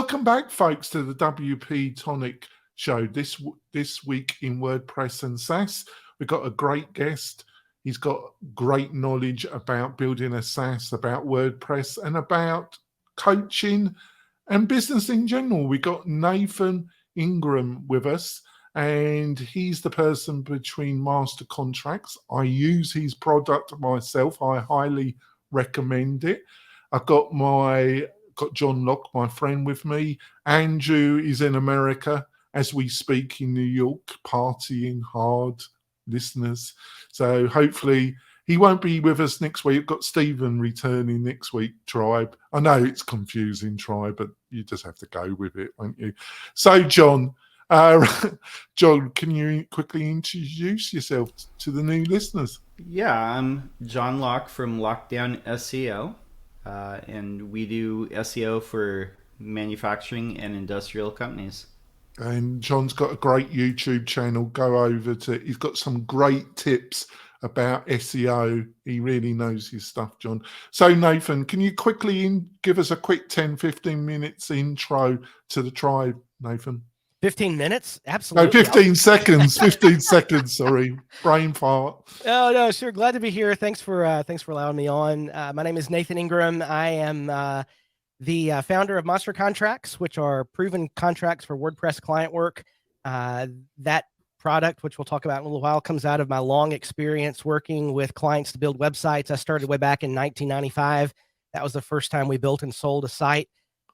welcome back, folks, to the WP-Tonic show. This week in WordPress and SaaS, we've got a great guest. He's got great knowledge about building a SaaS, about WordPress, and about coaching and business in general. We got Nathan Ingram with us, and he's the person between MonsterContracts. I use his product myself. I highly recommend it. I've got John Locke, my friend, with me. Andrew is in America as we speak in New York, partying hard, listeners. So hopefully he won't be with us next week. We've got Stephen returning next week, Tribe. I know it's confusing, Tribe, but you just have to go with it, won't you? So, John, John, can you quickly introduce yourself to the new listeners? Yeah, I'm John Locke from Lockdown SEO. And we do SEO for manufacturing and industrial companies. And John's got a great YouTube channel. Go over to, he's got some great tips about SEO. He really knows his stuff, John. So Nathan, can you quickly give us a quick 10, 15 minutes intro to the tribe, Nathan? 15 minutes? Absolutely. No, 15 seconds. 15 seconds. Sorry, brain fart. Oh no, sure. Glad to be here. Thanks for allowing me on. My name is Nathan Ingram. I am the founder of MonsterContracts, which are proven contracts for WordPress client work. That product, which we'll talk about in a little while, comes out of my long experience working with clients to build websites. I started way back in 1995. That was the first time we built and sold a site.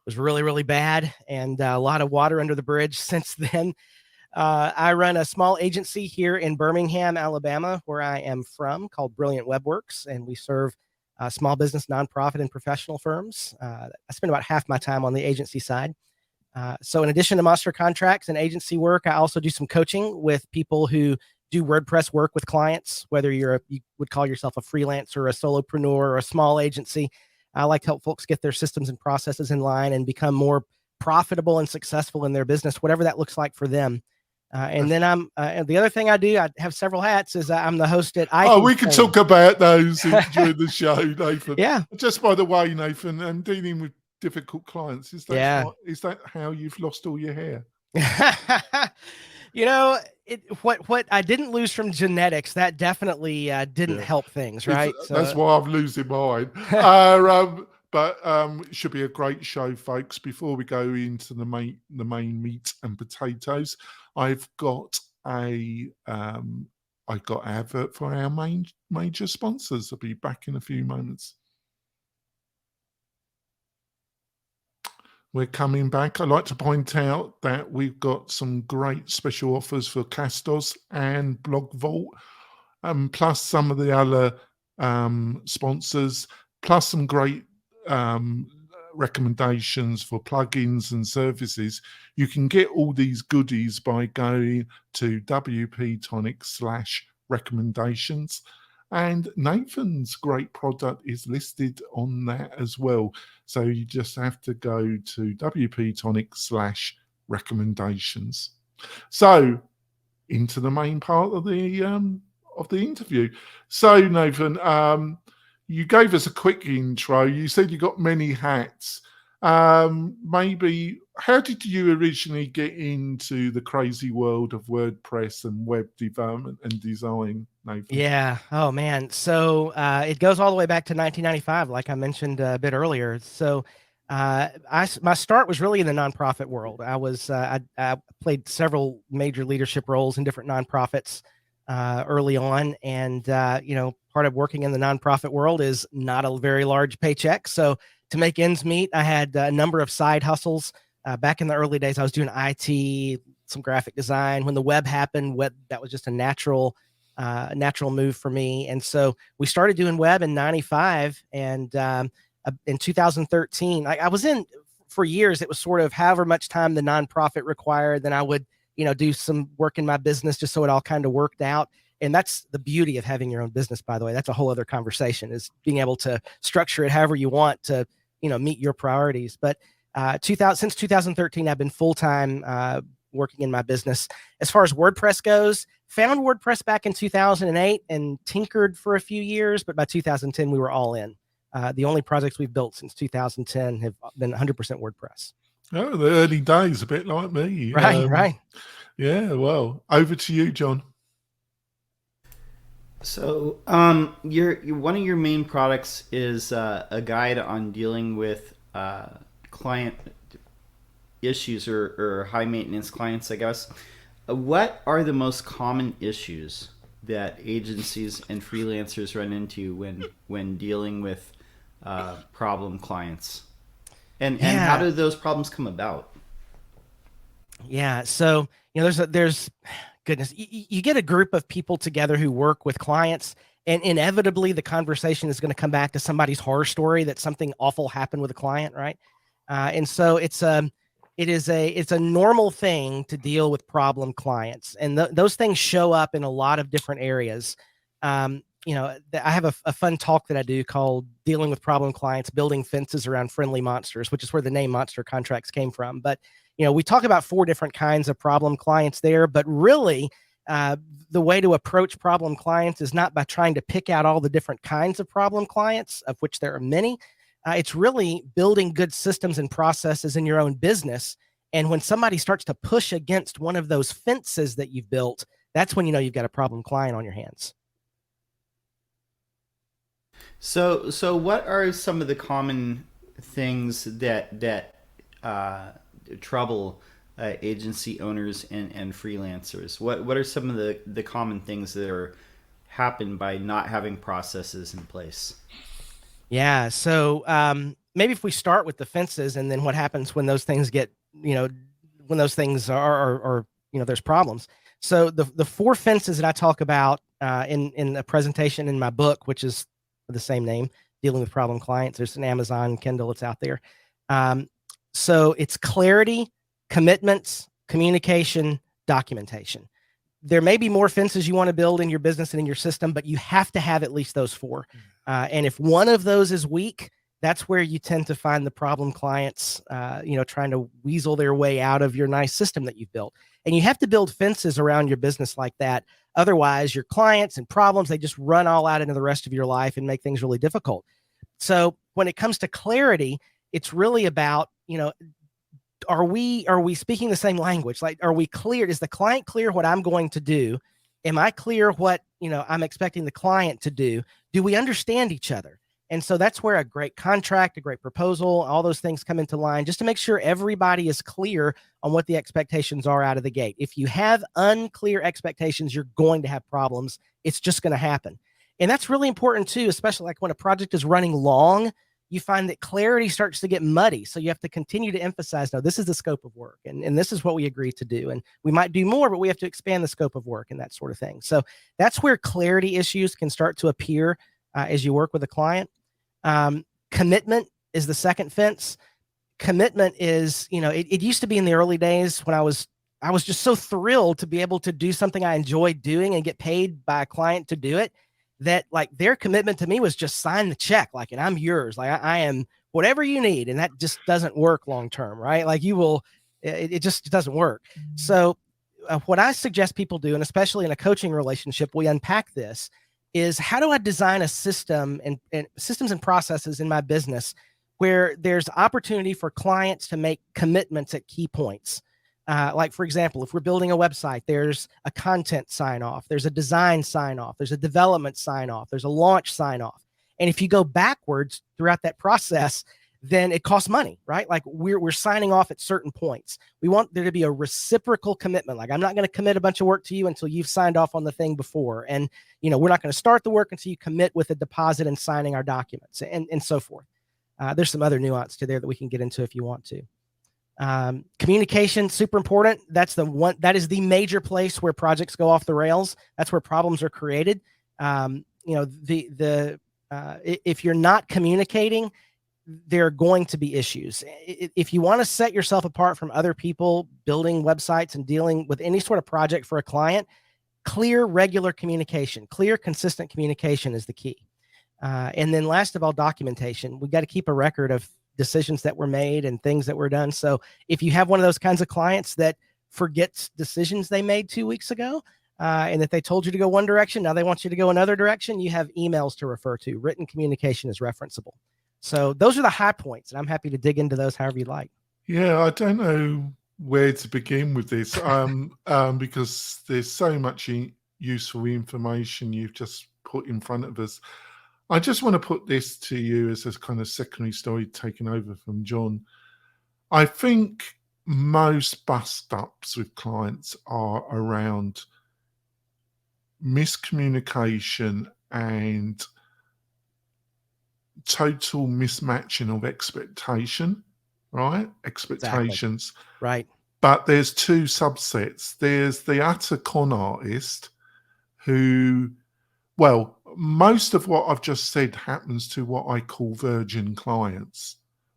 Was really, really bad, and a lot of water under the bridge since then. I run a small agency here in Birmingham, Alabama, where I am from, called Brilliant WebWorks, and we serve small business, nonprofit, and professional firms. I spend about half my time on the agency side. So in addition to MonsterContracts and agency work, I also do some coaching with people who do WordPress work with clients, whether you would call yourself a freelancer, a solopreneur, or a small agency. I like to help folks get their systems and processes in line and become more profitable and successful in their business, whatever that looks like for them. And then the other thing I do, I have several hats, is I'm the host at iThemes. Oh, we can talk about those during the show, Nathan. Yeah. Just by the way, Nathan, I'm dealing with difficult clients. Is that how you've lost all your hair? You know, what I didn't lose from genetics, that definitely didn't help things, right? That's why I'm losing mine. But it should be a great show, folks. Before we go into the main meat and potatoes, I've got advert for our major sponsors. I'll be back in a few moments. We're coming back. I'd like to point out that we've got some great special offers for Castos and Blog Vault, plus some of the other sponsors, plus some great recommendations for plugins and services. You can get all these goodies by going to WP-Tonic/recommendations. And Nathan's great product is listed on that as well. So you just have to go to WP-Tonic/recommendations. So into the main part of the interview. So Nathan, you gave us a quick intro. You said you got many hats. Maybe how did you originally get into the crazy world of WordPress and web development and design, Nathan? Yeah. Oh man. So it goes all the way back to 1995, like I mentioned a bit earlier. So my start was really in the nonprofit world. I played several major leadership roles in different nonprofits early on, and part of working in the nonprofit world is not a very large paycheck. So to make ends meet, I had a number of side hustles. Back in the early days, I was doing IT, some graphic design. When the web happened, that was just a natural move for me. And so we started doing web in 95, and in 2013, I was in for years. It was sort of however much time the nonprofit required, then I would, do some work in my business just so it all kind of worked out. And that's the beauty of having your own business, by the way. That's a whole other conversation, is being able to structure it however you want to, meet your priorities. But since 2013, I've been full-time working in my business. As far as WordPress goes, found WordPress back in 2008 and tinkered for a few years, but by 2010, we were all in. The only projects we've built since 2010 have been 100% WordPress. Oh, the early days, a bit like me. Right. Yeah, well, over to you, John. So, one of your main products is a guide on dealing with client issues or high maintenance clients, I guess. What are the most common issues that agencies and freelancers run into when dealing with problem clients? And how do those problems come about? Yeah. So, there's goodness, you get a group of people together who work with clients, and inevitably the conversation is going to come back to somebody's horror story that something awful happened with a client, right? And so it's a normal thing to deal with problem clients, and those things show up in a lot of different areas. I have a fun talk that I do called "Dealing with Problem Clients: Building Fences Around Friendly Monsters," which is where the name MonsterContracts came from. But we talk about 4 different kinds of problem clients there, but really, the way to approach problem clients is not by trying to pick out all the different kinds of problem clients, of which there are many. It's really building good systems and processes in your own business. And when somebody starts to push against one of those fences that you've built, that's when you've got a problem client on your hands. So what are some of the common things that trouble agency owners and freelancers? What are some of the common things that happen by not having processes in place? Yeah. So maybe if we start with the fences, and then what happens when those things get, when those things are there's problems. So the 4 fences that I talk about in a presentation in my book, which is the same name, Dealing with Problem Clients. There's an Amazon Kindle, it's out there. So it's clarity, commitments, communication, documentation. There may be more fences you want to build in your business and in your system, but you have to have at least those 4. And if one of those is weak, that's where you tend to find the problem clients, trying to weasel their way out of your nice system that you've built. And you have to build fences around your business like that. Otherwise, your clients and problems, they just run all out into the rest of your life and make things really difficult. So when it comes to clarity, it's really about, are we speaking the same language? Like, are we clear? Is the client clear what I'm going to do? Am I clear what, I'm expecting the client to do? Do we understand each other? And so that's where a great contract, a great proposal, all those things come into line, just to make sure everybody is clear on what the expectations are out of the gate. If you have unclear expectations, you're going to have problems. It's just going to happen. And that's really important too, especially like when a project is running long, you find that clarity starts to get muddy. So you have to continue to emphasize, no, this is the scope of work, and this is what we agreed to do. And we might do more, but we have to expand the scope of work and that sort of thing. So that's where clarity issues can start to appear as you work with a client. Commitment is the second fence. Commitment is, it used to be in the early days when I was just so thrilled to be able to do something I enjoyed doing and get paid by a client to do it, that like their commitment to me was just sign the check, like, and I'm yours, like I am whatever you need. And that just doesn't work long term, right? Like it just doesn't work. So what I suggest people do, and especially in a coaching relationship, we unpack this, is how do I design a system and systems and processes in my business where there's opportunity for clients to make commitments at key points. Like, for example, if we're building a website, there's a content sign off, there's a design sign off, there's a development sign off, there's a launch sign off. And if you go backwards throughout that process, then it costs money, right? Like we're signing off at certain points. We want there to be a reciprocal commitment. Like, I'm not going to commit a bunch of work to you until you've signed off on the thing before. And, we're not going to start the work until you commit with a deposit and signing our documents and so forth. There's some other nuance to there that we can get into if you want to. Communication, super important. That is the major place where projects go off the rails. That's where problems are created. If you're not communicating, there are going to be issues. If you want to set yourself apart from other people building websites and dealing with any sort of project for a client, clear, regular communication, clear, consistent communication is the key. And then last of all, documentation. We've got to keep a record of decisions that were made and things that were done. So if you have one of those kinds of clients that forgets decisions they made 2 weeks ago, and that they told you to go one direction, now they want you to go another direction, you have emails to refer to. Written communication is referenceable. So those are the high points, and I'm happy to dig into those however you like. Yeah, I don't know where to begin with this, because there's so much useful information you've just put in front of us. I just want to put this to you as a kind of secondary story taken over from John. I think most bust-ups with clients are around miscommunication and total mismatching of expectation, right? Exactly. Expectations. Right. But there's two subsets. There's the utter con artist who, well, most of what I've just said happens to what I call virgin clients.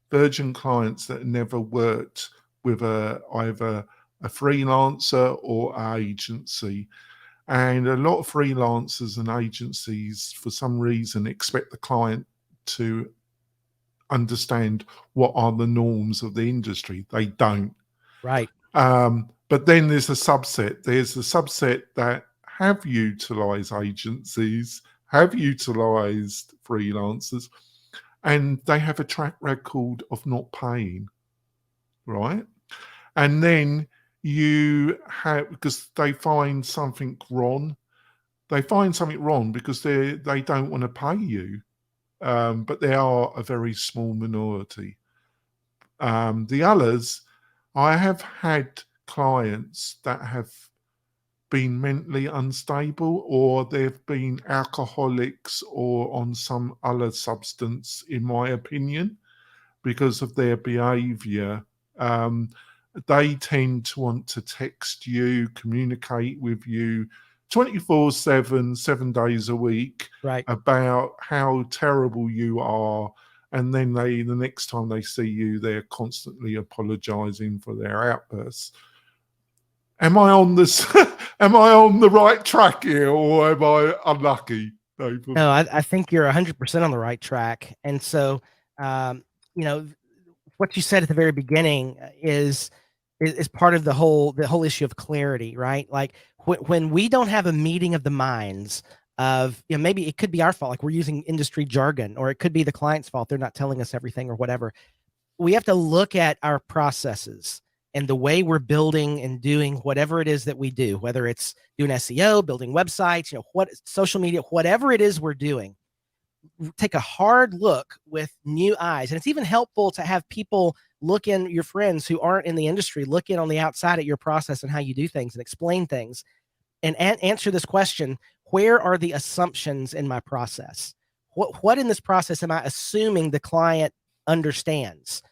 Virgin clients that never worked with either a freelancer or an agency. And a lot of freelancers and agencies, for some reason, expect the client to understand what are the norms of the industry. They don't. Right. But then there's a subset. There's a subset that have utilized agencies, have utilized freelancers, and they have a track record of not paying, right? And then you have, because they find something wrong. They find something wrong because they don't want to pay you, but they are a very small minority. The others, I have had clients that have been mentally unstable, or they've been alcoholics or on some other substance, in my opinion, because of their behavior. They tend to want to text you, communicate with you 24/7, 7 days a week Right. about how terrible you are. And then the next time they see you, they're constantly apologizing for their outbursts. Am I on this? Am I on the right track here, or am I unlucky, Nathan? No, I think you're 100% on the right track. And so, you know, what you said at the very beginning is part of the whole issue of clarity, right? Like when we don't have a meeting of the minds of, maybe it could be our fault, like we're using industry jargon, or it could be the client's fault, they're not telling us everything or whatever. We have to look at our processes and the way we're building and doing whatever it is that we do, whether it's doing SEO, building websites, what social media, whatever it is we're doing. Take a hard look with new eyes. And it's even helpful to have people look in, your friends who aren't in the industry, look in on the outside at your process and how you do things and explain things, and answer this question: where are the assumptions in my process? What in this process am I assuming the client understands?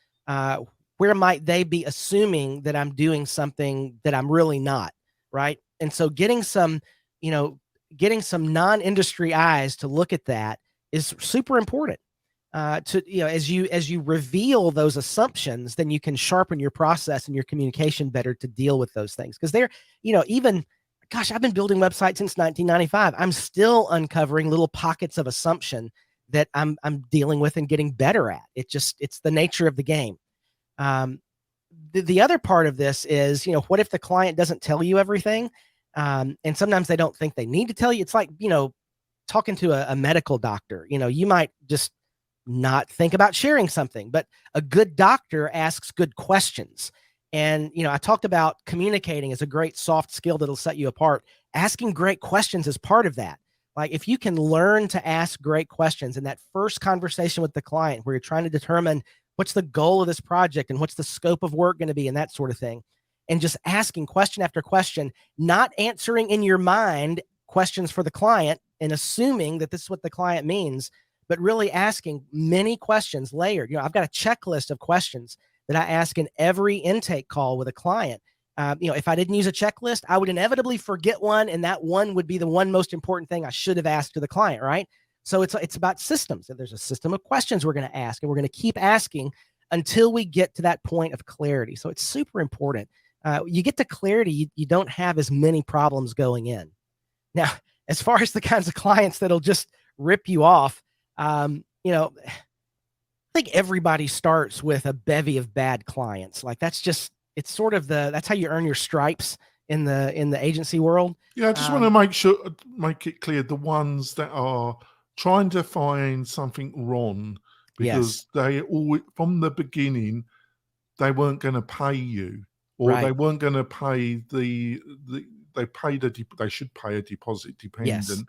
Where might they be assuming that I'm doing something that I'm really not, right? And so getting some non-industry eyes to look at that is super important. As you reveal those assumptions, then you can sharpen your process and your communication better to deal with those things. Because even, gosh, I've been building websites since 1995. I'm still uncovering little pockets of assumption that I'm dealing with and getting better at. It's the nature of the game. The other part of this is, what if the client doesn't tell you everything? And sometimes they don't think they need to tell you. It's like, talking to a medical doctor. You might just not think about sharing something, but a good doctor asks good questions. And, I talked about communicating as a great soft skill that'll set you apart. Asking great questions is part of that. Like, if you can learn to ask great questions in that first conversation with the client, where you're trying to determine what's the goal of this project and what's the scope of work going to be and that sort of thing, and just asking question after question, not answering in your mind questions for the client and assuming that this is what the client means, but really asking many questions layered. I've got a checklist of questions that I ask in every intake call with a client. If I didn't use a checklist, I would inevitably forget one, and that one would be the one most important thing I should have asked to the client, right? So it's about systems. And there's a system of questions we're going to ask, and we're going to keep asking until we get to that point of clarity. So it's super important. You get to clarity, you don't have as many problems going in. Now, as far as the kinds of clients that'll just rip you off, I think everybody starts with a bevy of bad clients. Like, that's how you earn your stripes in the agency world. Yeah, I just want to make it clear, the ones that are trying to find something wrong, because Yes. they always, from the beginning, they weren't going to pay you, or Right. they weren't going to pay they should pay a deposit dependent. Yes.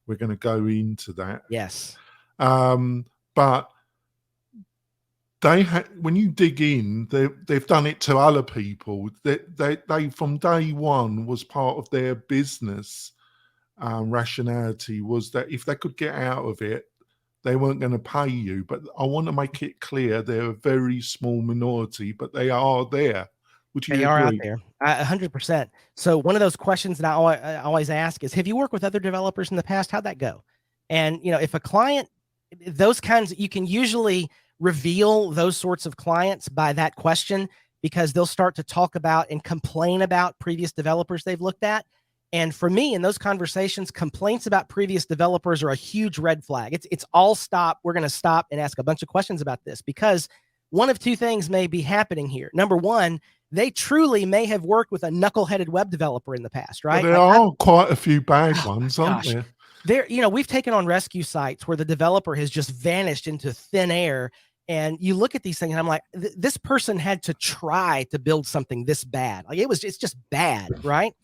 We're going to go into that. Yes. But when you dig in, they've done it to other people. They from day one was part of their business rationality was that if they could get out of it, they weren't going to pay you. But I want to make it clear they're a very small minority, but they are there. Would you They are out agree? there, 100%. So one of those questions that I always ask is, have you worked with other developers in the past? How'd that go? And, if a client, those kinds, you can usually reveal those sorts of clients by that question, because they'll start to talk about and complain about previous developers they've looked at. And for me, in those conversations, complaints about previous developers are a huge red flag. It's all stop. We're going to stop and ask a bunch of questions about this, because one of two things may be happening here. Number one, they truly may have worked with a knuckleheaded web developer in the past, right? Well, there are quite a few bad ones, aren't gosh. there? We've taken on rescue sites where the developer has just vanished into thin air. And you look at these things and I'm like, this person had to try to build something this bad. Like it's just bad, right?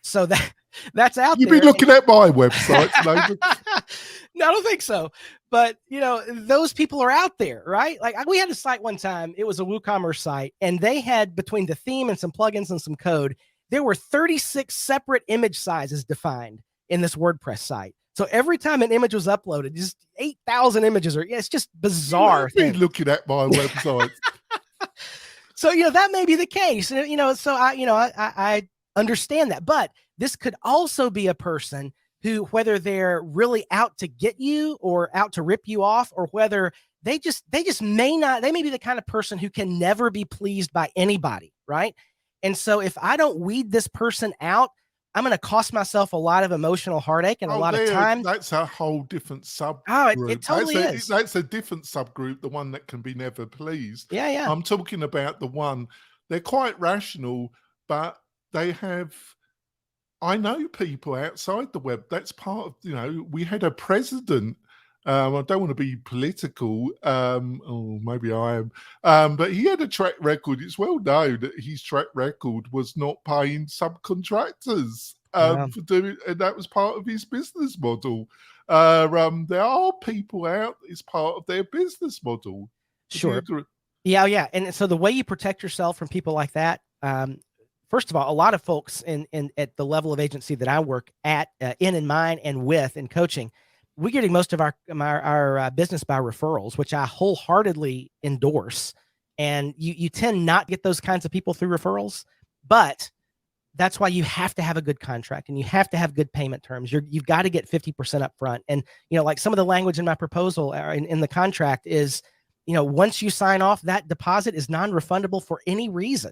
So that's out there. You've been looking at my website. No, I don't think so. But, those people are out there, right? Like we had a site one time, it was a WooCommerce site, and they had, between the theme and some plugins and some code, there were 36 separate image sizes defined in this WordPress site. So every time an image was uploaded, just 8,000 images it's just bizarre. You've been looking at my website. So, that may be the case. And, so I understand that, but this could also be a person who, whether they're really out to get you or out to rip you off, or whether they may be the kind of person who can never be pleased by anybody. Right. And so if I don't weed this person out, I'm going to cost myself a lot of emotional heartache and a lot of time. That's a whole different subgroup. Oh, it totally is. That's a different subgroup, the one that can be never pleased. Yeah. I'm talking about the one, they're quite rational, but they have, I know people outside the web. That's part of, we had a president. I don't want to be political. Or maybe I am. But he had a track record. It's well known that his track record was not paying subcontractors for doing, and that was part of his business model. There are people out, it's part of their business model. Sure. Yeah. And so the way you protect yourself from people like that, first of all, a lot of folks at the level of agency that I work at, in and mine and with in coaching, we're getting most of our business by referrals, which I wholeheartedly endorse. And you tend not to get those kinds of people through referrals, but that's why you have to have a good contract and you have to have good payment terms. You've got to get 50% up front. And, like some of the language in my proposal in the contract is, once you sign off, that deposit is non-refundable for any reason.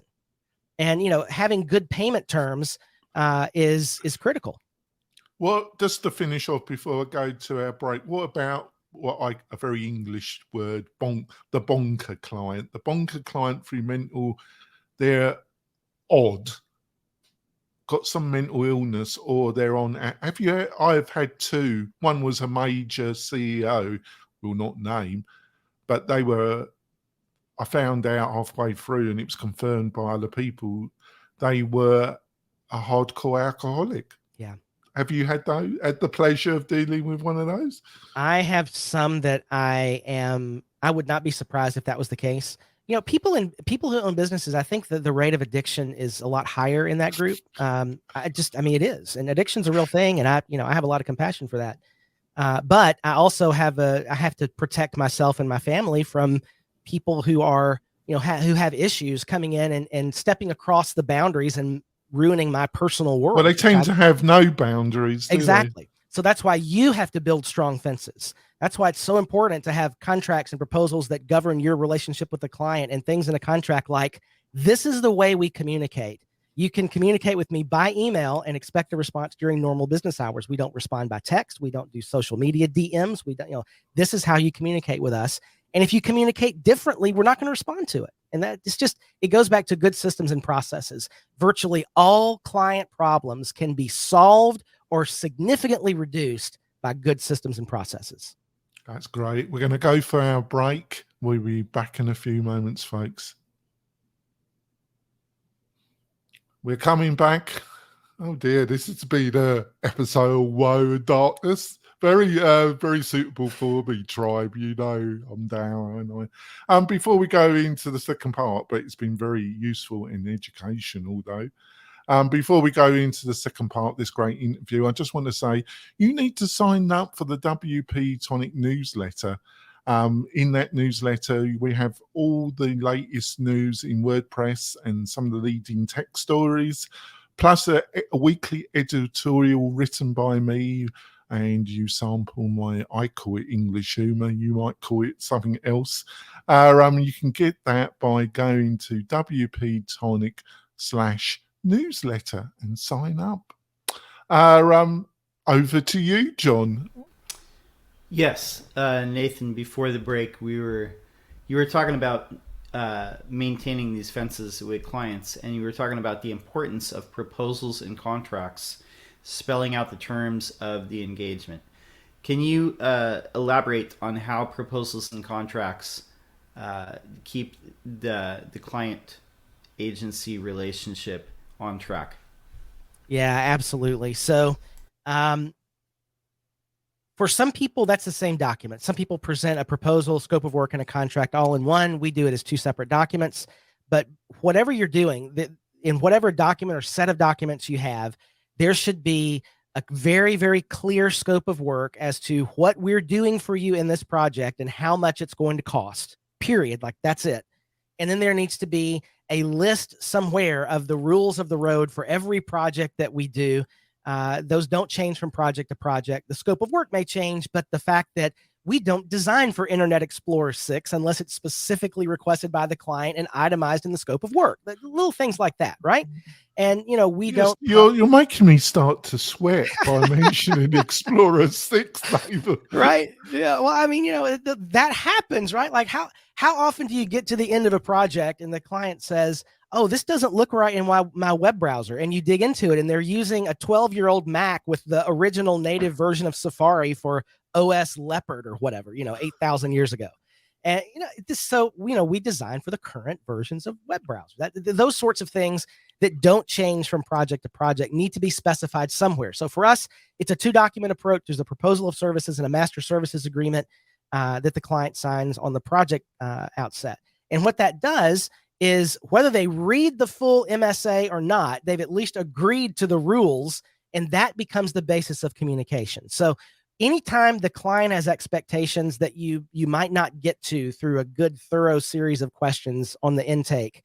And, having good payment terms is critical. Well, just to finish off before I go to our break, what about a very English word, the bonker client? The bonker client through mental, they're odd, got some mental illness, or they're on. I've had two. One was a major CEO, will not name, but I found out halfway through, and it was confirmed by other people, they were a hardcore alcoholic. Yeah. Have you had the pleasure of dealing with one of those? I have some that I would not be surprised if that was the case. People who own businesses, I think that the rate of addiction is a lot higher in that group. It is, and addiction's a real thing. And I have a lot of compassion for that. But I also have to protect myself and my family from people who are, who have issues coming in and stepping across the boundaries and ruining my personal world. Well, they tend to have no boundaries. Exactly. So that's why you have to build strong fences. That's why it's so important to have contracts and proposals that govern your relationship with the client, and things in a contract like, this is the way we communicate. You can communicate with me by email and expect a response during normal business hours. We don't respond by text. We don't do social media DMs. We don't, this is how you communicate with us. And if you communicate differently, we're not going to respond to it. And it goes back to good systems and processes. Virtually all client problems can be solved or significantly reduced by good systems and processes. That's great. We're going to go for our break. We'll be back in a few moments, folks. We're coming back. Oh dear, this has been a episode of Woe and Darkness. Very suitable for me, tribe. You know, I'm down, aren't I? Before we go into the second part, but it's been very useful in education, although. Before we go into the second part of this great interview, I just want to say you need to sign up for the WP-Tonic newsletter. In that newsletter, we have all the latest news in WordPress and some of the leading tech stories, plus a weekly editorial written by me. And you sample I call it English humor, you might call it something else. You can get that by going to WP-Tonic/newsletter and sign up. Over to you, John. Yes, Nathan. Before the break, you were talking about maintaining these fences with clients, and you were talking about the importance of proposals and contracts, spelling out the terms of the engagement. Can you elaborate on how proposals and contracts keep the client agency relationship on track? Yeah, absolutely. So, for some people, that's the same document. Some people present a proposal, scope of work, and a contract all in one. We do it as two separate documents. But whatever you're doing, in whatever document or set of documents you have, there should be a very, very clear scope of work as to what we're doing for you in this project and how much it's going to cost, period. Like, that's it. And then there needs to be a list somewhere of the rules of the road for every project that we do. Those don't change from project to project. The scope of work may change, but the fact that we don't design for Internet Explorer 6 unless it's specifically requested by the client and itemized in the scope of work. Little things like that, right? And, you know, don't... You're making me start to sweat by mentioning Explorer 6, David. Right? Yeah. Well, I mean, you know, that happens, right? Like, how often do you get to the end of a project and the client says, oh, this doesn't look right in my web browser, and you dig into it and they're using a 12-year-old Mac with the original native version of Safari for OS Leopard or whatever, 8,000 years ago. And, we design for the current versions of web browsers. Those sorts of things that don't change from project to project need to be specified somewhere. So for us, it's a 2-document approach. There's a proposal of services and a master services agreement that the client signs on the project outset. And what that does is, whether they read the full MSA or not, they've at least agreed to the rules, and that becomes the basis of communication. So anytime the client has expectations that you might not get to through a good, thorough series of questions on the intake,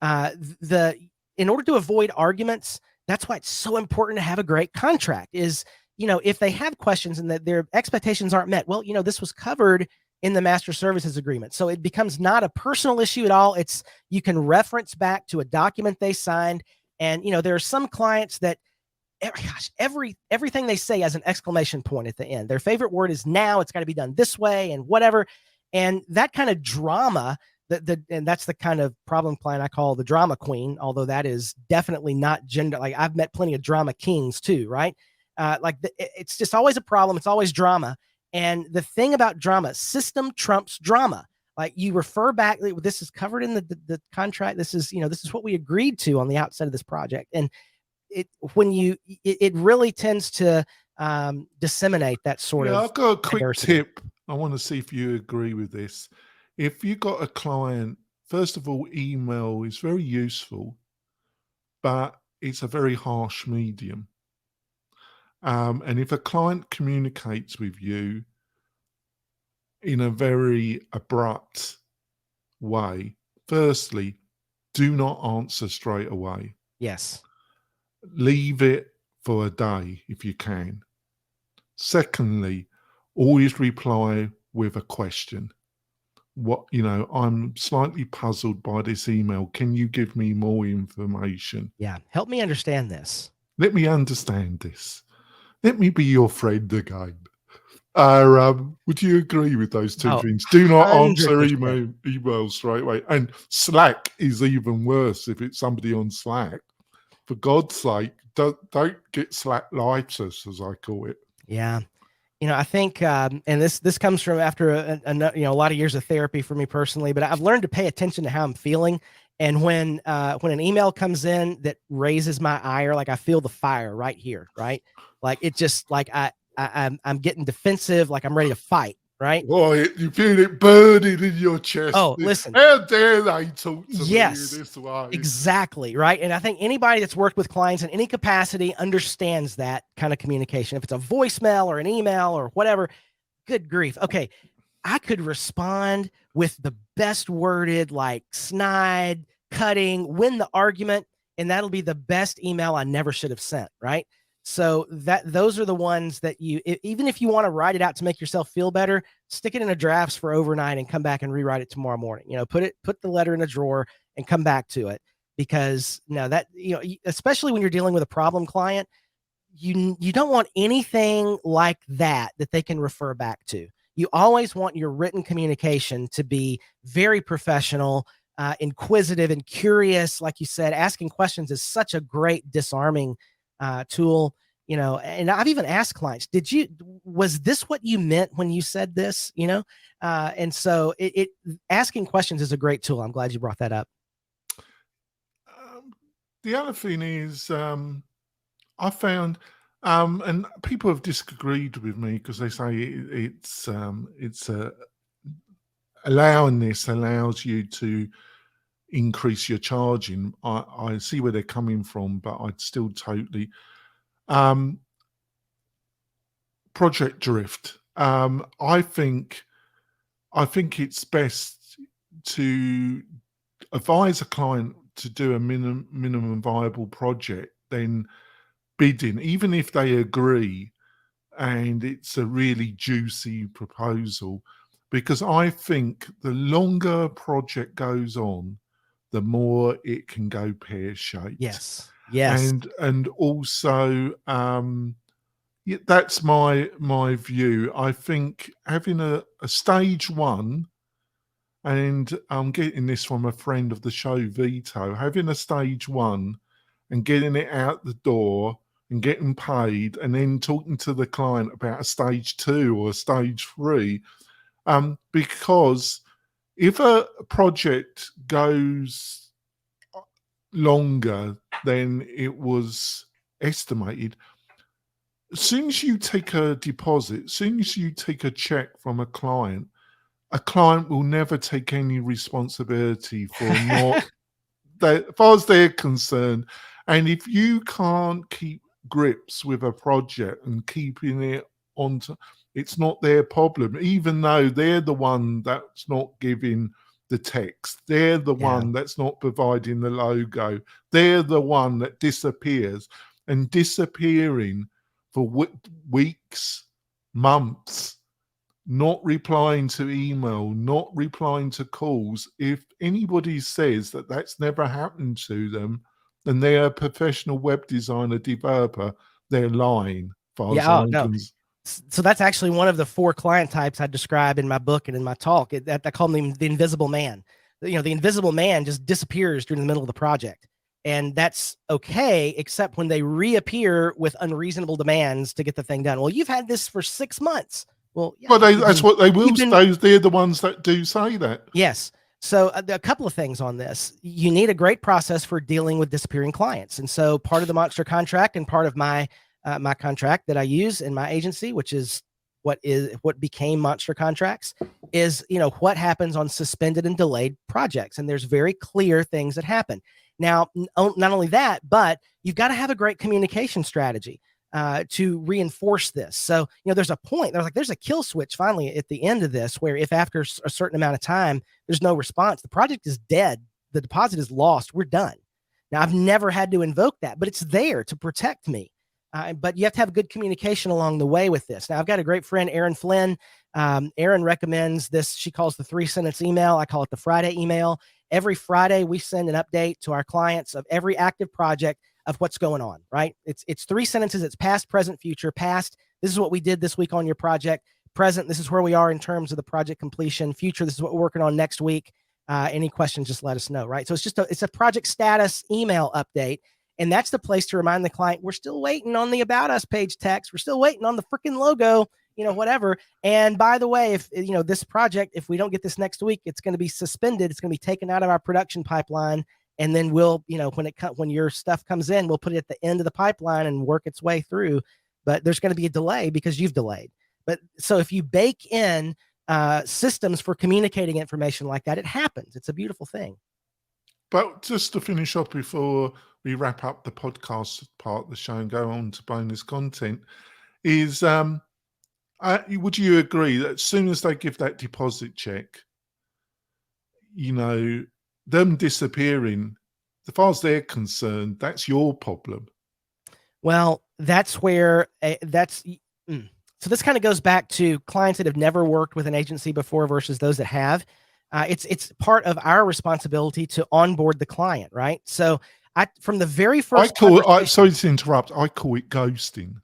in order to avoid arguments, that's why it's so important to have a great contract. Is, if they have questions and that their expectations aren't met, well, this was covered in the master services agreement. So it becomes not a personal issue at all. You can reference back to a document they signed. And, there are some clients that, everything they say has an exclamation point at the end. Their favorite word is now. It's got to be done this way and whatever. And that kind of drama, and that's the kind of problem client I call the drama queen, although that is definitely not gender. Like, I've met plenty of drama kings too, right? It's just always a problem. It's always drama. And the thing about drama, system trumps drama. Like, you refer back, this is covered in the contract. This is what we agreed to on the outset of this project. And it really tends to disseminate that sort of. I've got a quick diversity. tip. I want to see if you agree with this. If you got a client, first of all, email is very useful, but it's a very harsh medium. And if a client communicates with you in a very abrupt way, firstly, do not answer straight away. Yes. Leave it for a day if you can. Secondly, always reply with a question. I'm slightly puzzled by this email. Can you give me more information? Yeah. Help me understand this. Let me understand this. Let me be your friend again. Would you agree with those two things? Do not 100%. answer emails straight away. And Slack is even worse if it's somebody on Slack. For God's sake, don't get Slack lights, as I call it. Yeah. I think, and this comes from after a lot of years of therapy for me personally, but I've learned to pay attention to how I'm feeling. And when an email comes in that raises my ire, like I feel the fire right here, right? Like it just like I'm getting defensive, like I'm ready to fight, right? Boy, you feel it burning in your chest. Oh, listen. How dare they talk to Yes, me this way? exactly, right? And I think anybody that's worked with clients in any capacity understands that kind of communication. If it's a voicemail or an email or whatever, good grief. Okay, I could respond with the best worded, like snide, cutting, win the argument, and that'll be the best email I never should have sent, right? So those are the ones that even if you want to write it out to make yourself feel better, stick it in a drafts for overnight and come back and rewrite it tomorrow morning. Put the letter in a drawer and come back to it, because especially when you're dealing with a problem client, you don't want anything like that they can refer back to. You always want your written communication to be very professional, inquisitive and curious. Like you said, asking questions is such a great disarming tool. And I've even asked clients, was this what you meant when you said this? And so asking questions is a great tool. I'm glad you brought that up. The other thing is, I found, and people have disagreed with me because they say allowing this allows you to increase your charging. I see where they're coming from, but I'd still totally project drift. I think it's best to advise a client to do a minimum viable project, then bidding, even if they agree and it's a really juicy proposal, because I think the longer a project goes on, the more it can go pear-shaped. Yes. And also, that's my view. I think having a stage one, and I'm getting this from a friend of the show, Vito, having a stage one and getting it out the door and getting paid, and then talking to the client about a stage two or a stage three. Because if a project goes longer than it was estimated, as soon as you take a deposit, as soon as you take a check from a client will never take any responsibility for not that, as far as they're concerned. And if you can't keep grips with a project and keeping it onto, it's not their problem, even though they're the one that's not giving the text, they're the one that's not providing the logo, they're the one that disappears, and disappearing for weeks, months, not replying to email, not replying to calls. If anybody says that that's never happened to them, then they're a professional web designer, developer, they're lying. So that's actually one of the 4 client types I describe in my book and in my talk. I call them the invisible man. The invisible man just disappears during the middle of the project. And that's okay, except when they reappear with unreasonable demands to get the thing done. Well, you've had this for 6 months. Well, yeah, that's what they will say. They're the ones that do say that. Yes. So a couple of things on this. You need a great process for dealing with disappearing clients. And so part of the Monster contract and part of my my contract that I use in my agency, which is what became MonsterContracts, is what happens on suspended and delayed projects. And there's very clear things that happen. Now, not only that, but you've got to have a great communication strategy to reinforce this. So, there's a point, there's a kill switch finally at the end of this, where if after a certain amount of time, there's no response, the project is dead, the deposit is lost, we're done. Now, I've never had to invoke that, but it's there to protect me. But you have to have good communication along the way with this. Now, I've got a great friend, Erin Flynn. Erin recommends this. She calls the 3-sentence email. I call it the Friday email. Every Friday, we send an update to our clients of every active project of what's going on, right? It's 3 sentences. It's past, present, future. Past, this is what we did this week on your project. Present, this is where we are in terms of the project completion. Future, this is what we're working on next week. Any questions, just let us know, right? So it's a project status email update. And that's the place to remind the client, we're still waiting on the About Us page text. We're still waiting on the freaking logo. whatever. And by the way, if this project, if we don't get this next week, it's going to be suspended. It's going to be taken out of our production pipeline. And then we'll, when your stuff comes in, we'll put it at the end of the pipeline and work its way through. But there's going to be a delay because you've delayed. But so if you bake in systems for communicating information like that, it happens. It's a beautiful thing. But just to finish up before we wrap up the podcast part of the show and go on to bonus content, is would you agree that as soon as they give that deposit check, them disappearing, as far as they're concerned, that's your problem? Well, that's where so this kind of goes back to clients that have never worked with an agency before versus those that have. It's part of our responsibility to onboard the client, right? So from the very first, sorry to interrupt, I call it ghosting.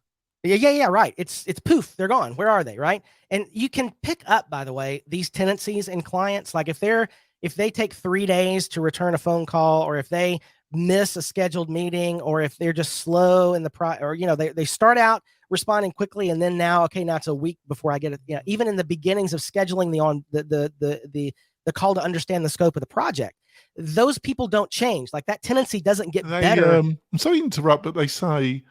Yeah, right. It's poof, they're gone. Where are they, right? And you can pick up, by the way, these tendencies in clients. Like if they take 3 days to return a phone call, or if they miss a scheduled meeting, or if they're just slow in the they start out responding quickly, and then now it's a week before I get it. Even in the beginnings of scheduling the call to understand the scope of the project, those people don't change. Like that tendency doesn't get better. I'm sorry to interrupt, but they say,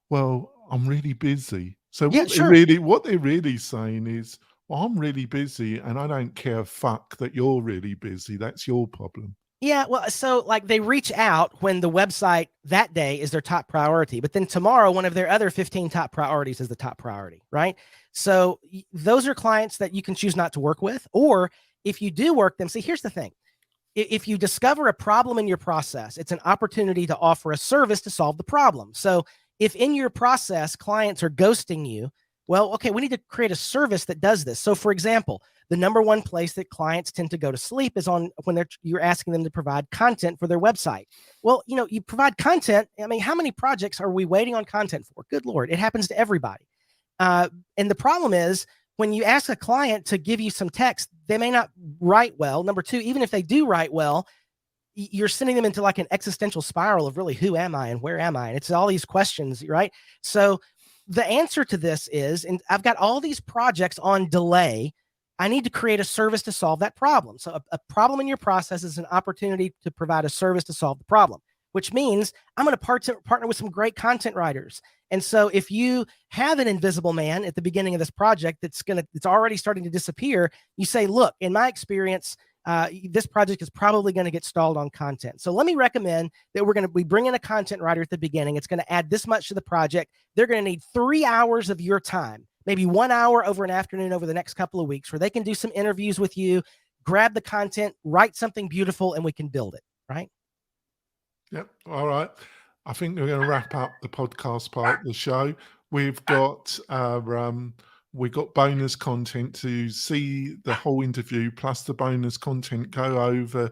"Well, I'm really busy." So Yeah, what they're really saying is, "Well, I'm really busy, and I don't care a fuck that you're really busy. That's your problem." Yeah, well, so like they reach out when the website that day is their top priority, but then tomorrow, one of their other 15 top priorities is the top priority, right? So those are clients that you can choose not to work with. Or if you do work them, see, here's the thing. If you discover a problem in your process, it's an opportunity to offer a service to solve the problem. So if in your process, clients are ghosting you, well, okay, we need to create a service that does this. So for example, the number one place that clients tend to go to sleep is when you're asking them to provide content for their website. Well, you provide content. I mean, how many projects are we waiting on content for? Good Lord, it happens to everybody. And the problem is when you ask a client to give you some text, they may not write well. Number two, even if they do write well, you're sending them into like an existential spiral of really, who am I and where am I? And it's all these questions, right? So the answer to this is, and I've got all these projects on delay. I need to create a service to solve that problem. So a problem in your process is an opportunity to provide a service to solve the problem, which means I'm going to partner with some great content writers. And so if you have an invisible man at the beginning of this project that's already starting to disappear, you say, look, in my experience, this project is probably going to get stalled on content. So let me recommend that we bring in a content writer at the beginning. It's going to add this much to the project. They're going to need 3 hours of your time, maybe 1 hour over an afternoon over the next couple of weeks, where they can do some interviews with you, grab the content, write something beautiful, and we can build it, right? Yep. All right. I think we're going to wrap up the podcast part of the show. We've got bonus content to see the whole interview, plus the bonus content. Go over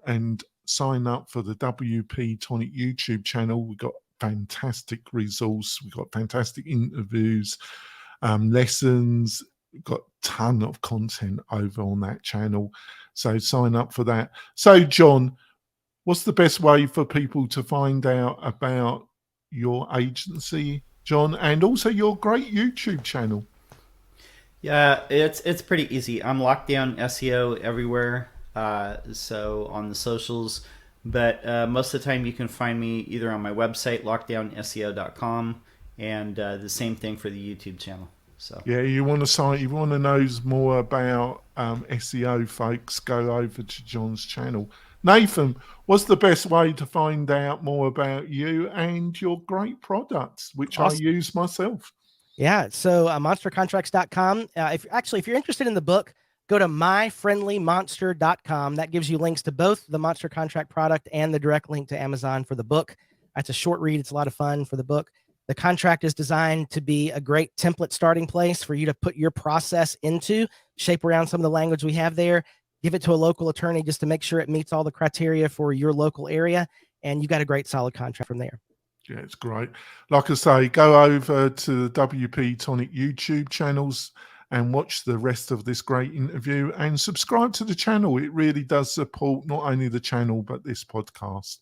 and sign up for the WP-Tonic YouTube channel. We've got fantastic resource. We've got fantastic interviews, lessons. We've got a ton of content over on that channel. So sign up for that. So, John, what's the best way for people to find out about your agency, John, and also your great YouTube channel? Yeah, it's pretty easy. I'm Lockdown SEO everywhere, so on the socials. But most of the time you can find me either on my website, lockdownseo.com, and the same thing for the YouTube channel. So yeah, you want to know more about SEO, folks, go over to John's channel. Nathan, what's the best way to find out more about you and your great products, which awesome. I use myself? Yeah, so MonsterContracts.com. If you're interested in the book, go to myfriendlymonster.com. That gives you links to both the Monster Contract product and the direct link to Amazon for the book. It's a short read. It's a lot of fun for the book. The contract is designed to be a great template starting place for you to put your process into, shape around some of the language we have there, give it to a local attorney just to make sure it meets all the criteria for your local area, and you got a great solid contract from there. Yeah, it's great. Like I say, go over to the WP-Tonic YouTube channels and watch the rest of this great interview and subscribe to the channel. It really does support not only the channel, but this podcast.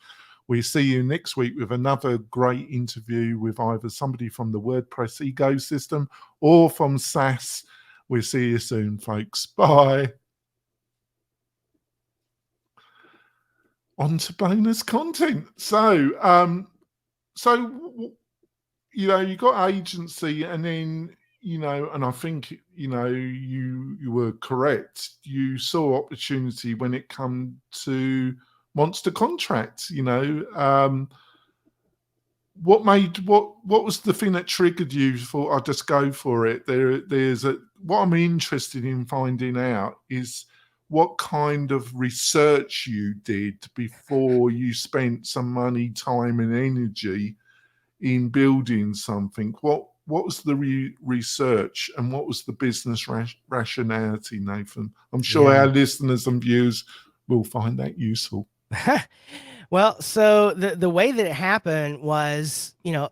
We'll see you next week with another great interview with either somebody from the WordPress ecosystem or from SaaS. We'll see you soon, folks. Bye. On to bonus content. So, you know, you got agency, and then, you know, and I think, you know, you were correct. You saw opportunity when it come to MonsterContracts. You know, what was the thing that triggered you for? I'll just go for it. What I'm interested in finding out is what kind of research you did before you spent some money, time, and energy in building something. What was the research, and what was the business rationality, Nathan? I'm sure our listeners and viewers will find that useful. Well, so the way that it happened was, you know,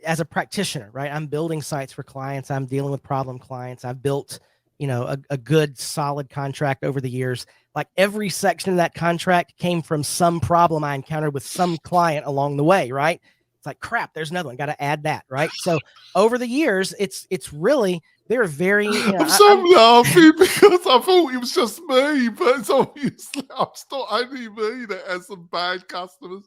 as a practitioner, right? I'm building sites for clients. I'm dealing with problem clients. I've built, you know, a good solid contract over the years. Like every section of that contract came from some problem I encountered with some client along the way, right? It's like, crap, there's another one. Got to add that, right? So over the years, it's really, they're very, you know, I'm laughing because I thought it was just me, but it's obviously it's not only me that has some bad customers.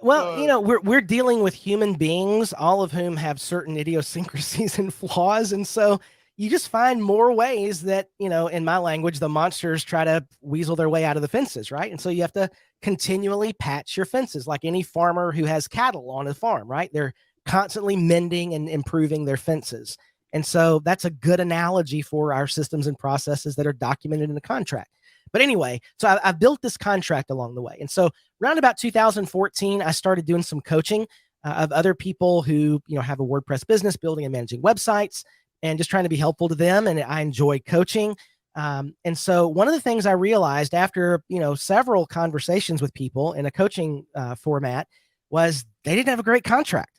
Well, you know, we're dealing with human beings, all of whom have certain idiosyncrasies and flaws. And so you just find more ways that, you know, in my language, the monsters try to weasel their way out of the fences, right? And so you have to continually patch your fences, like any farmer who has cattle on a farm, right? They're constantly mending and improving their fences. And so that's a good analogy for our systems and processes that are documented in the contract. But anyway, so I built this contract along the way. And so around about 2014, I started doing some coaching of other people who, you know, have a WordPress business, building and managing websites, and just trying to be helpful to them. And I enjoy coaching. And so one of the things I realized after, you know, several conversations with people in a coaching format was they didn't have a great contract.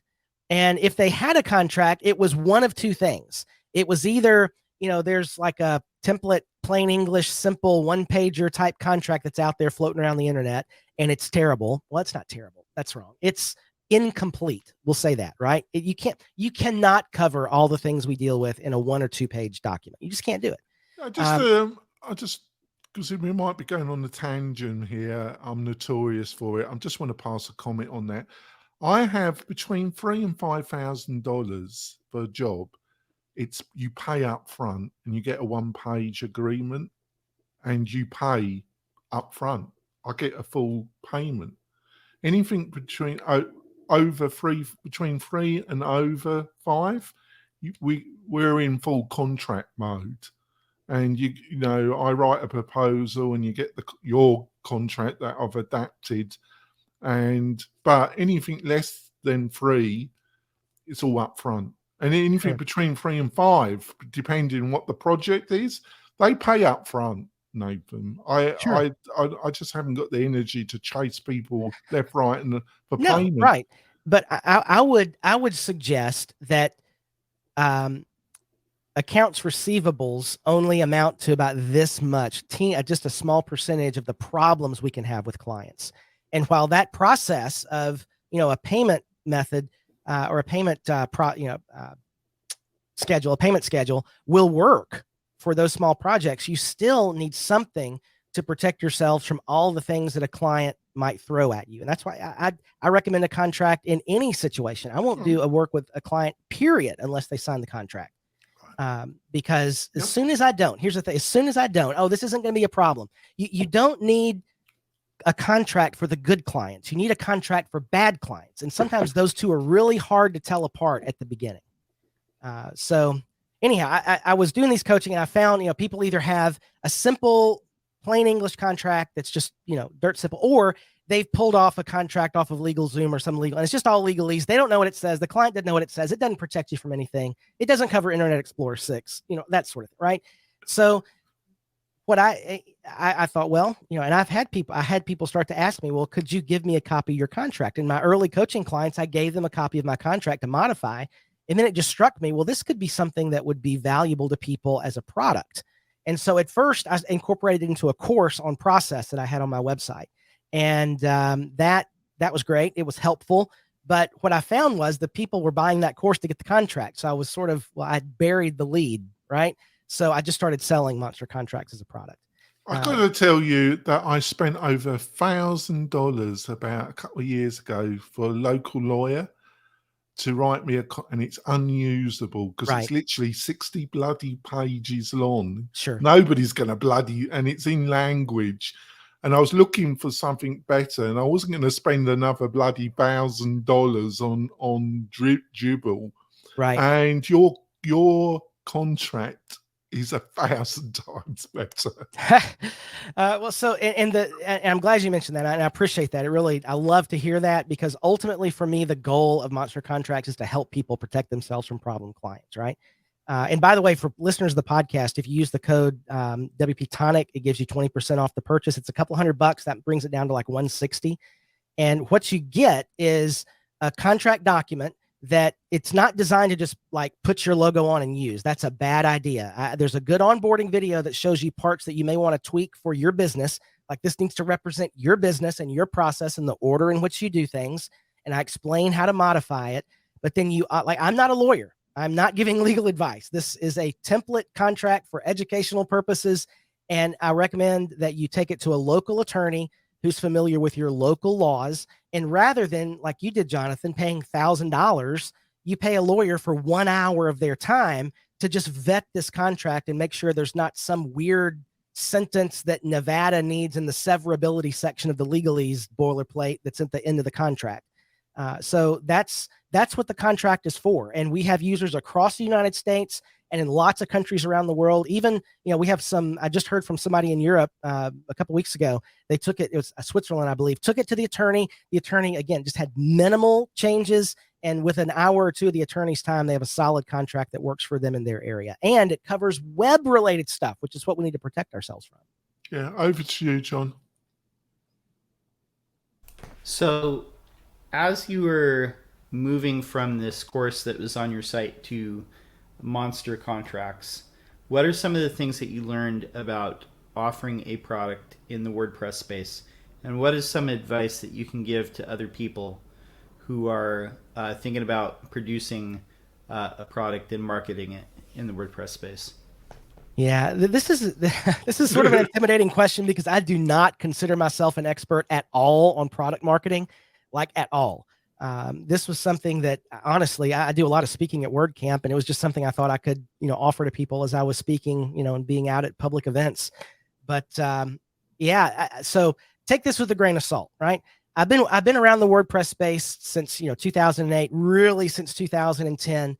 And if they had a contract, it was one of two things. It was either, you know, there's like a template, plain English, simple one-pager type contract that's out there floating around the internet, and it's terrible. Well, it's not terrible. That's wrong. It's incomplete. We'll say that, right? You cannot cover all the things we deal with in a 1 or 2 page document. You just can't do it. I just, because we might be going on the tangent here. I'm notorious for it. I just want to pass a comment on that. I have between $3,000 and $5,000 for a job. It's you pay up front and you get a 1-page agreement, and you pay up front. I get a full payment. Anything between between 3 and over 5, we're in full contract mode. And you know, I write a proposal and you get your contract that I've adapted. But anything less than 3, it's all up front. And anything between 3 and 5, depending on what the project is, they pay up front, Nathan. I just haven't got the energy to chase people left, right, and for payment. Right. But I would suggest that accounts receivables only amount to about this much, just a small percentage of the problems we can have with clients. And while that process of, you know, a payment method or a payment schedule, a payment schedule will work for those small projects, you still need something to protect yourselves from all the things that a client might throw at you. And that's why I recommend a contract in any situation. I won't do a work with a client, period, unless they sign the contract. Because as soon as I don't, here's the thing, as soon as I don't, oh, this isn't going to be a problem. You don't need a contract for the good clients. You need a contract for bad clients. And sometimes those two are really hard to tell apart at the beginning. So anyhow, I was doing these coaching, and I found, you know, people either have a simple plain English contract that's just, you know, dirt simple, or they've pulled off a contract off of LegalZoom or some legal, and it's just all legalese. They don't know what it says. The client doesn't know what it says. It doesn't protect you from anything. It doesn't cover Internet Explorer 6, you know, that sort of thing, right? So what I thought, well, you know, and I had people start to ask me, well, could you give me a copy of your contract? And my early coaching clients, I gave them a copy of my contract to modify. And then it just struck me, well, this could be something that would be valuable to people as a product. And so at first I incorporated it into a course on process that I had on my website. And that that was great. It was helpful. But what I found was the people were buying that course to get the contract. So I was sort of, I buried the lead, right? So I just started selling MonsterContracts as a product. I've got to tell you that I spent over $1,000 about a couple of years ago for a local lawyer to write me and it's unusable because Right. it's literally 60 bloody pages long. Sure. Nobody's going to and it's in language. And I was looking for something better, and I wasn't going to spend another bloody $1,000 on Dribble. Right. And your contract is 1,000 times better. Well, so, and I'm glad you mentioned that. And I appreciate that. I love to hear that, because ultimately for me, the goal of MonsterContracts is to help people protect themselves from problem clients. Right. And by the way, for listeners of the podcast, if you use the code WP-Tonic, it gives you 20% off the purchase. It's a couple $100. That brings it down to like 160. And what you get is a contract document that it's not designed to just like put your logo on and use. That's a bad idea. There's a good onboarding video that shows you parts that you may want to tweak for your business. Like, this needs to represent your business and your process and the order in which you do things. And I explain how to modify it. But then I'm not a lawyer. I'm not giving legal advice. This is a template contract for educational purposes. And I recommend that you take it to a local attorney who's familiar with your local laws. And rather than, like you did, Jonathan, paying $1,000, you pay a lawyer for 1 hour of their time to just vet this contract and make sure there's not some weird sentence that Nevada needs in the severability section of the legalese boilerplate that's at the end of the contract. So that's what the contract is for. And we have users across the United States and in lots of countries around the world. Even, we have I just heard from somebody in Europe a couple weeks ago. They took it was Switzerland, I believe, took it to the attorney. The attorney, again, just had minimal changes. And with an hour or two of the attorney's time, they have a solid contract that works for them in their area. And it covers web-related stuff, which is what we need to protect ourselves from. Yeah, over to you, John. So, as you were moving from this course that was on your site to MonsterContracts, what are some of the things that you learned about offering a product in the WordPress space? And what is some advice that you can give to other people who are thinking about producing a product and marketing it in the WordPress space? Yeah, this is sort of an intimidating question, because I do not consider myself an expert at all on product marketing, like at all. This was something that, honestly, I do a lot of speaking at WordCamp, and it was just something I thought I could, offer to people as I was speaking, and being out at public events. But so take this with a grain of salt, right? I've been around the WordPress space since 2008, really since 2010.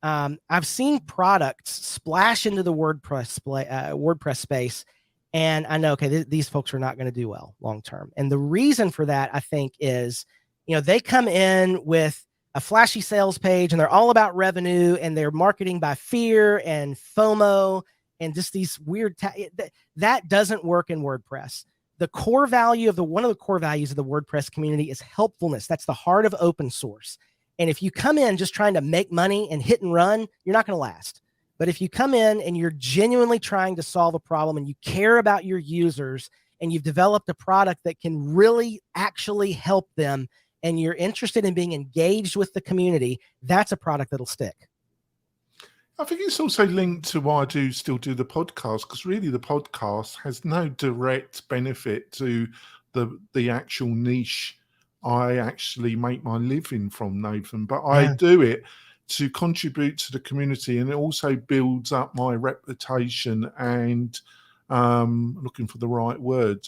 I've seen products splash into the WordPress space, and I know, okay, these folks are not going to do well long term. And the reason for that, I think, is they come in with a flashy sales page and they're all about revenue, and they're marketing by fear and FOMO and just these weird that doesn't work in WordPress. The core value one of the core values of the WordPress community is helpfulness. That's the heart of open source. And if you come in just trying to make money and hit and run, you're not going to last. But if you come in and you're genuinely trying to solve a problem, and you care about your users, and you've developed a product that can really actually help them, and you're interested in being engaged with the community, that's a product that'll stick. I think it's also linked to why I still do the podcast, because really the podcast has no direct benefit to the actual niche I actually make my living from, Nathan. But I do it to contribute to the community, and it also builds up my reputation and looking for the right word.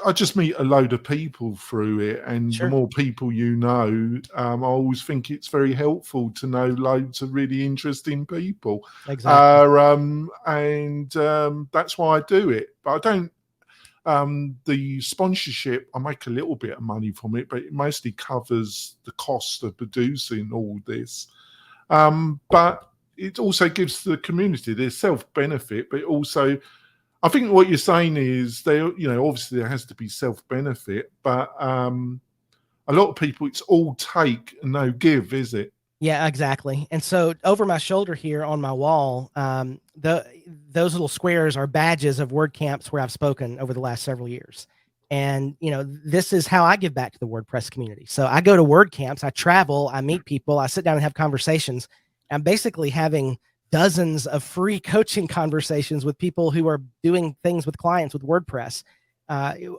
I just meet a load of people through it, and Sure. The more people you know, I always think it's very helpful to know loads of really interesting people. Exactly. That's why I do it. But I don't. The sponsorship, I make a little bit of money from it, but it mostly covers the cost of producing all this. But it also gives the community their self-benefit, but also, I think what you're saying is obviously there has to be self-benefit, but a lot of people, it's all take and no give, is it? Yeah, exactly. And so over my shoulder here on my wall, those little squares are badges of WordCamps where I've spoken over the last several years. And, this is how I give back to the WordPress community. So I go to WordCamps, I travel, I meet people, I sit down and have conversations. I'm basically having dozens of free coaching conversations with people who are doing things with clients with WordPress.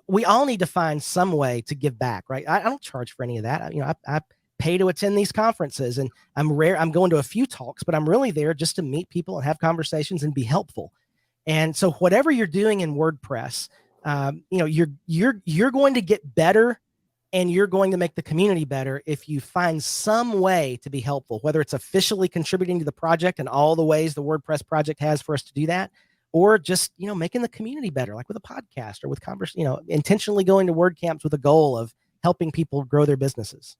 We all need to find some way to give back, right? I don't charge for any of that. I pay to attend these conferences, and I'm going to a few talks, but I'm really there just to meet people and have conversations and be helpful. And so whatever you're doing in WordPress, you're going to get better, and you're going to make the community better if you find some way to be helpful, whether it's officially contributing to the project and all the ways the WordPress project has for us to do that, or just, making the community better, like with a podcast or with intentionally going to WordCamps with a goal of helping people grow their businesses.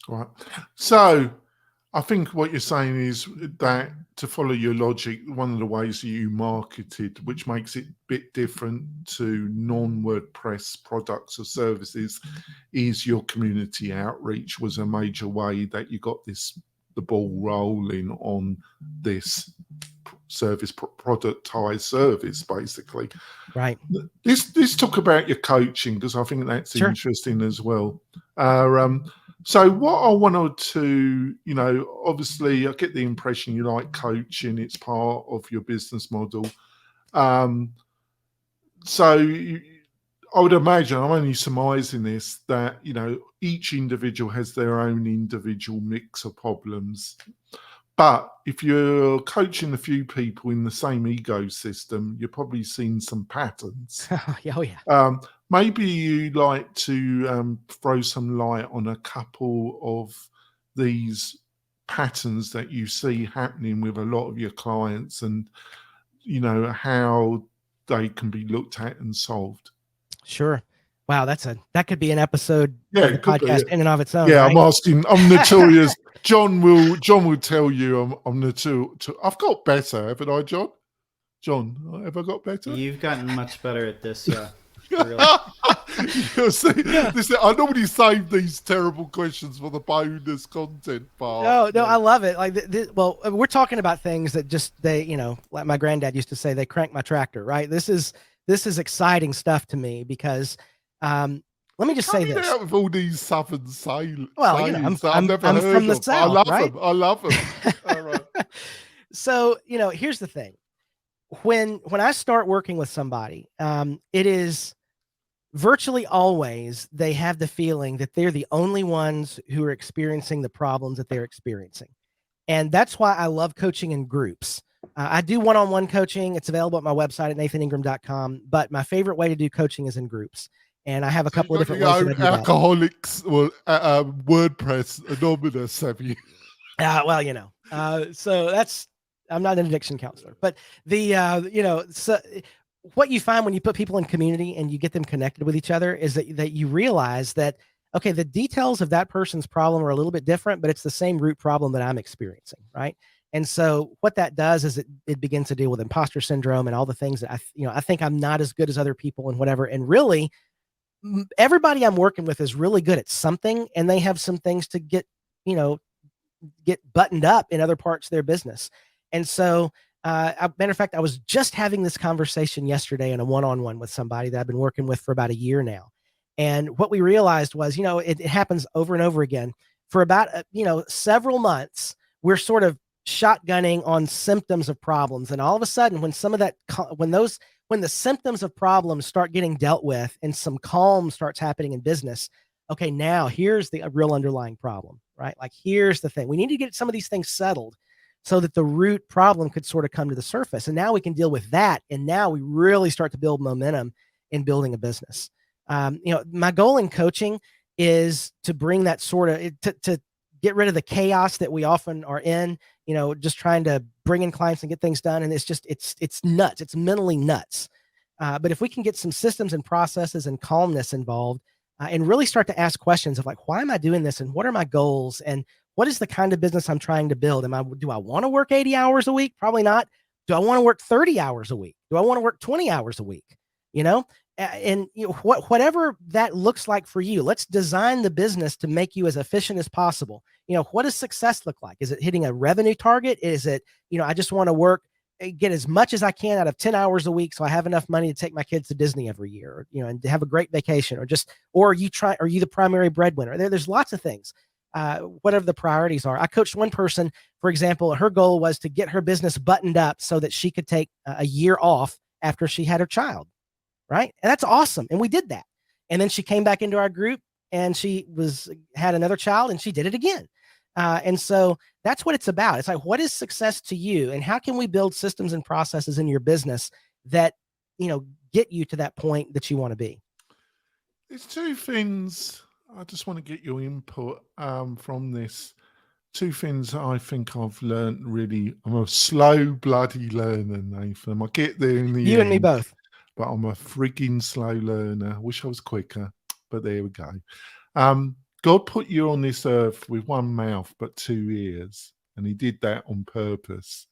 Right. So I think what you're saying is that, to follow your logic, one of the ways that you marketed, which makes it a bit different to non-WordPress products or services, is your community outreach was a major way that you got the ball rolling on this service, productized service, basically. Right. Let's talk about your coaching, because I think that's Sure. interesting as well. So what I wanted to, obviously I get the impression you like coaching. It's part of your business model. So I would imagine, I'm only surmising this, that, each individual has their own individual mix of problems. But if you're coaching a few people in the same ecosystem, you're probably seeing some patterns. Oh, yeah. Maybe you'd like to throw some light on a couple of these patterns that you see happening with a lot of your clients, and, how they can be looked at and solved. Sure. Wow, that could be an episode of the podcast in and of its own. Yeah, right? I'm notorious. John will tell you I'm notorious. I've got better, haven't I, John? John, have I got better? You've gotten much better at this, yeah. Really. Listen, I normally save these terrible questions for the bonus content part. No, I love it. Like, well, we're talking about things that just like my granddad used to say, they crank my tractor, right? This is exciting stuff to me because, let me just say this. Out with all these southern sayings. Well, I've never heard from the of. South, right? I love them. All right. So, here's the thing. When I start working with somebody, it is virtually always they have the feeling that they're the only ones who are experiencing the problems that they're experiencing. And that's why I love coaching in groups. I do one-on-one coaching. It's available at my website at nathaningram.com. But my favorite way to do coaching is in groups. And I have a couple of different ways that I do that. Alcoholics, WordPress Anonymous, have you? Well, so I'm not an addiction counselor, but so what you find when you put people in community and you get them connected with each other is that you realize that, okay, the details of that person's problem are a little bit different, but it's the same root problem that I'm experiencing, right? And so what that does is it begins to deal with imposter syndrome and all the things that I think I'm not as good as other people and whatever. And really, everybody I'm working with is really good at something, and they have some things to get buttoned up in other parts of their business. And so, matter of fact, I was just having this conversation yesterday in a one-on-one with somebody that I've been working with for about a year now. And what we realized was, it happens over and over again. For about, several months, we're sort of shotgunning on symptoms of problems. And all of a sudden, when the symptoms of problems start getting dealt with and some calm starts happening in business, okay, now here's the real underlying problem, right? Like, here's the thing. We need to get some of these things settled so that the root problem could sort of come to the surface. And now we can deal with that. And now we really start to build momentum in building a business. My goal in coaching is to bring that sort of, to get rid of the chaos that we often are in, just trying to bring in clients and get things done. And it's nuts. It's mentally nuts. But if we can get some systems and processes and calmness involved, and really start to ask questions of like, why am I doing this? And what are my goals? And what is the kind of business I'm trying to build? Do I want to work 80 hours a week? Probably not. Do I want to work 30 hours a week? Do I want to work 20 hours a week? Whatever that looks like for you, let's design the business to make you as efficient as possible. What does success look like? Is it hitting a revenue target? Is it, I just want to work get as much as I can out of 10 hours a week, so I have enough money to take my kids to Disney every year, or, you know, and to have a great vacation, or are you the primary breadwinner? There's lots of things. Whatever the priorities are. I coached one person, for example, her goal was to get her business buttoned up so that she could take a year off after she had her child. Right. And that's awesome. And we did that. And then she came back into our group and she had another child and she did it again. And so that's what it's about. It's like, what is success to you? And how can we build systems and processes in your business that, you know, get you to that point that you want to be? There's two things I just want to get your input from this. Two things I think I've learned really. I'm a slow bloody learner, Nathan. I get there in the You end, and me both. but I'm a frigging slow learner. I wish I was quicker, but there we go. God put you on this earth with one mouth but two ears, and he did that on purpose.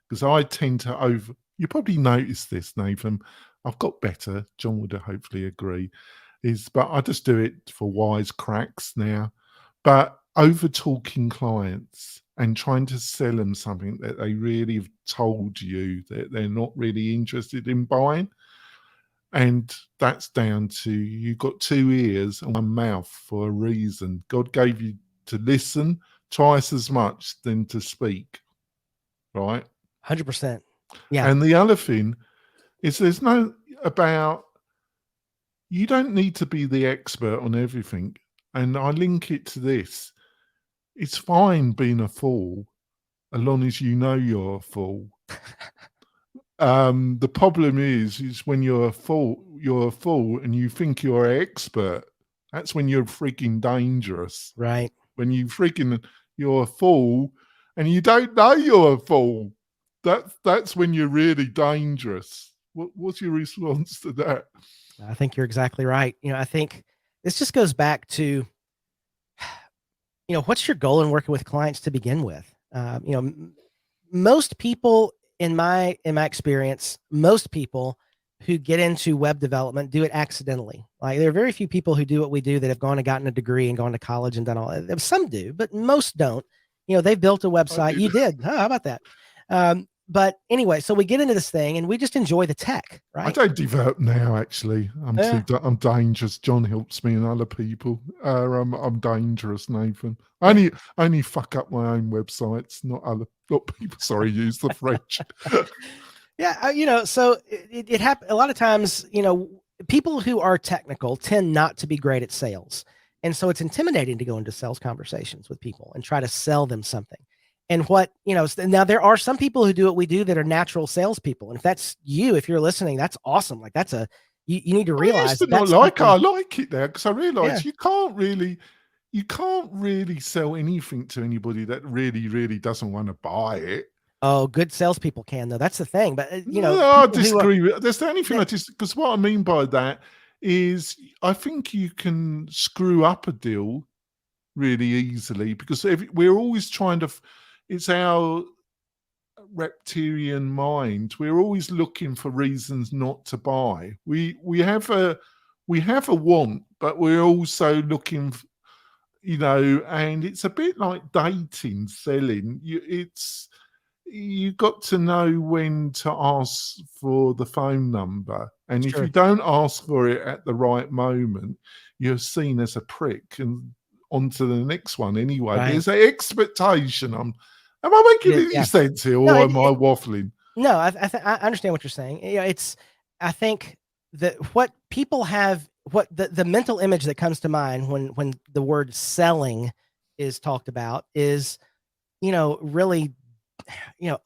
Because I tend to you probably noticed this, Nathan. I've got better. John would hopefully agree. But I just do it for wise cracks now. But over talking clients and trying to sell them something that they really have told you that they're not really interested in buying. And that's down to you got two ears and one mouth for a reason. God gave you to listen twice as much than to speak. Right? 100%. Yeah. And the other thing is you don't need to be the expert on everything. And I link it to this. It's fine being a fool, as long as you know you're a fool. The problem is when you're a fool and you think you're an expert. That's when you're freaking dangerous. Right. When you're a fool and you don't know you're a fool. That's when you're really dangerous. What's your response to that? I think you're exactly right. You know, I think this just goes back to, you know, what's your goal in working with clients to begin with? You know, most people in my experience, most people who get into web development do it accidentally. Like, there are very few people who do what we do that have gone and gotten a degree and gone to college and done all that. Some do, but most don't. You know, they've built a website. You did. Oh, how about that? But anyway, so we get into this thing and we just enjoy the tech, right? I don't develop now, actually. I'm dangerous. John helps me and other people. I'm dangerous, Nathan. I only fuck up my own websites, not people. Sorry, use the French. Yeah, you know, so it happens a lot of times. You know, people who are technical tend not to be great at sales, and so it's intimidating to go into sales conversations with people and try to sell them something. And now there are some people who do what we do that are natural salespeople. And if that's you, if you're listening, that's awesome. Like, you need to realize. I like it there, because I realize you can't really sell anything to anybody that really, really doesn't want to buy it. Oh, good salespeople can, though. That's the thing. But I disagree. That's the only thing because what I mean by that is I think you can screw up a deal really easily, because we're always trying to. It's our reptilian mind. We're always looking for reasons not to buy. We have a want, but we're also looking, and it's a bit like dating, selling. You got to know when to ask for the phone number, and if you don't ask for it at the right moment, you're seen as a prick and on to the next one anyway. Right. There's an expectation. Am I making any sense here, or am I waffling? No, I understand what you're saying. I think that what people have, what the mental image that comes to mind when the word selling is talked about is, really,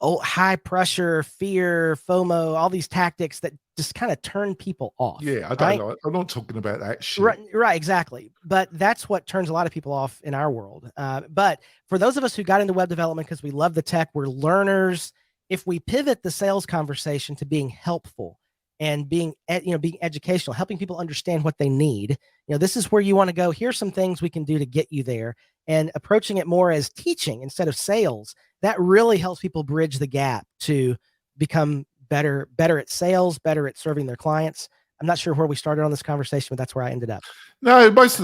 high pressure, fear, FOMO, all these tactics that just kind of turn people off. Yeah, I don't know. I'm not talking about that shit. Right, exactly. But that's what turns a lot of people off in our world. But for those of us who got into web development because we love the tech, we're learners. If we pivot the sales conversation to being helpful and being educational, helping people understand what they need, this is where you want to go. Here's some things we can do to get you there, and approaching it more as teaching instead of sales. That really helps people bridge the gap to become better at sales, better at serving their clients. I'm not sure where we started on this conversation, but that's where I ended up. No, most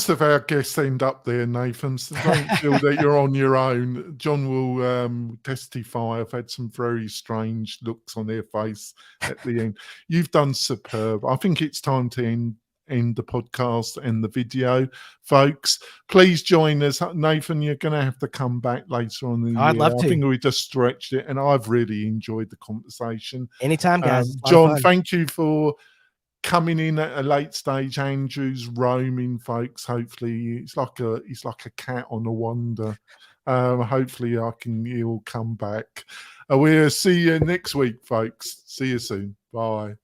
of our guests end up there, Nathan. So don't feel that you're on your own. John will testify. I've had some very strange looks on their face at the end. You've done superb. I think it's time to end the podcast and the video, folks. Please join us. Nathan, you're going to have to come back later on in the I'd year. love to. I think we just stretched it, and I've really enjoyed the conversation. Anytime, guys. John, thank you for coming in at a late stage. Andrew's roaming, folks. Hopefully, it's like a cat on a wander. Hopefully, he'll come back. We'll see you next week, folks. See you soon. Bye.